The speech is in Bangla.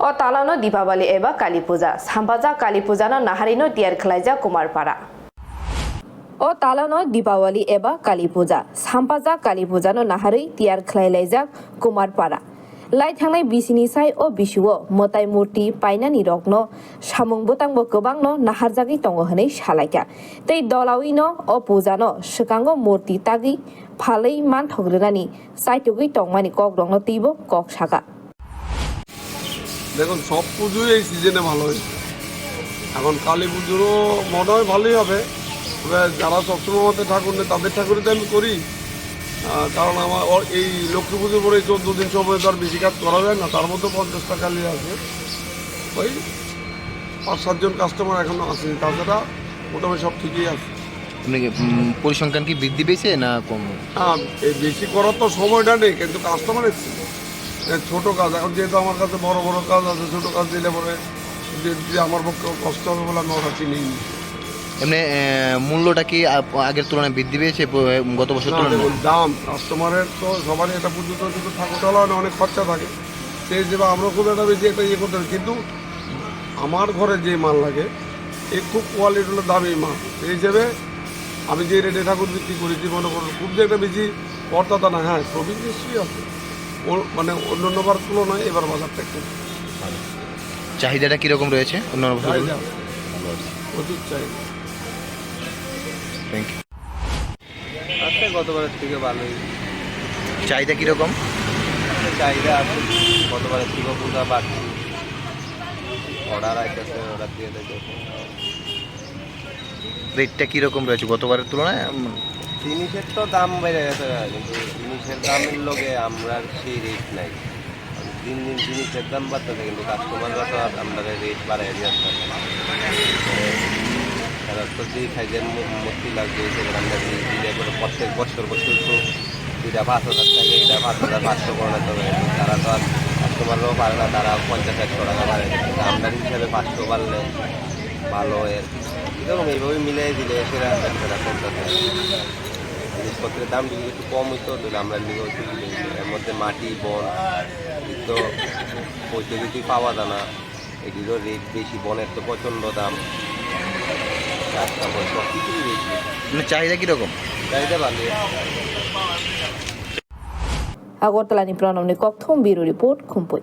O talano Dipawali eba Kali Puja. Sampaja Kali Puja no naharino tiar khlaija Kumarpara. O talano Dipawali eba Kali Puja. Sampaja Kali Puja no nahari tiar khlaija Kumarpara. Lai thangnai bisini sai o bisuo motai murti painani rokno samung botangbo gobangno naharjagi tongo hनै salaika. Tei dolawi no o puja no skango murti tagi phalei manthograni saitugui tongmani kok rongno tibo kok saka. দেখুন সব পুজোই এই সিজনে ভালো হয়েছে। এখন কালী পুজোরও মনে হয় ভালোই হবে, তবে যারা সবসময় আমাদের ঠাকুর নেই তাদের ঠাকুরই আমি করি, কারণ আমার এই লক্ষ্মী পুজোর পরে 14 দিন সময় তো আর বেশি কাজ করা যায় না। তার মধ্যে 50টা কালী আছে, ওই 5-7 জন কাস্টমার এখনো আছে, তাছাড়া মোটামুটি সব ঠিকই আছে। পরিসংখ্যান কি বৃদ্ধি পেয়েছে না কম? হ্যাঁ, এই বেশি করার তো সময়টা নেই, কিন্তু কাস্টমার এসছে। ছোটো কাজ এখন যেহেতু আমার কাছে বড় বড় কাজ আছে, ছোটো কাজ দিলে পরে যে আমার পক্ষে কষ্ট হবে বলে আমি অর্ডারটি নিই। এমনি মূল্যটা কি আগের তুলনায় বৃদ্ধি পেয়েছে গত বছর তুলনায়? দাম কাস্টমারের তো সবারই এটা পুজো তো কিন্তু ঠাকুরতলা অনেক খরচা থাকে, সেই হিসেবে আমরা খুব একটা বেশি একটা ইয়ে করতে পারি। কিন্তু আমার ঘরে যে মাল লাগে এই খুব কোয়ালিটি হলো দামি মাল, সেই হিসেবে আমি যে রেটে ঠাকুর বিক্রি করেছি মনে করুন খুব যে একটা বেশি কর্তা না। হ্যাঁ, প্রবীণ নিশ্চয়ই আছে, মানে অন্য বার তুলনায় এবার বাজারটা একটু চাহিদাটা কীরকম রয়েছে অন্যান্য বছর? প্রচুর চাহিদা। Thank you. আজকে গতবারের থেকে ভালোই চাহিদা কীরকম? চাহিদা আছে, গতবারের থেকে পূজা বাড়ছে, অর্ডার আইতেছে, অর্ডার দিয়ে দেবে। রেটটা কীরকম রয়েছে গতবারের তুলনায়? জিনিসের তো দাম বেড়ে গেছে, কিন্তু জিনিসের দামের লগে আমরা সেই রেট নাই। দিন দিন জিনিসের দাম বাড়তেছে, কিন্তু কাস্টমাররা তো আর আমরা রেট বাড়াই যাচ্ছে। তারা তো যেই সাইজের মূর্তি লাগবে সেখানে আমরা দিলে করে প্রত্যেক বছর তো দুইটা 5,000 টাকা, এটা 5,500 করে তবে তারা তো আর কাস্টমাররাও পারে না, তারা 50-100 টাকা বাড়ে। আমদানি হিসাবে 500 বাড়লে ভালো এর এরকম এইভাবে মিলিয়ে দিলে সেটা কমতে। জিনিসপত্রের দাম যদি একটু কম হইতো তাহলে আমরা নিব। এর মধ্যে মাটি বন তো পদ্ধতি পাওয়া যায় না, এটিরও রেট বেশি, বনের তো প্রচণ্ড দাম, সব কিছুরই বেশি। চাহিদা কীরকম? চাহিদা ভালো। Agortalani Pranam ni Kokthom Biro Report Kumpui.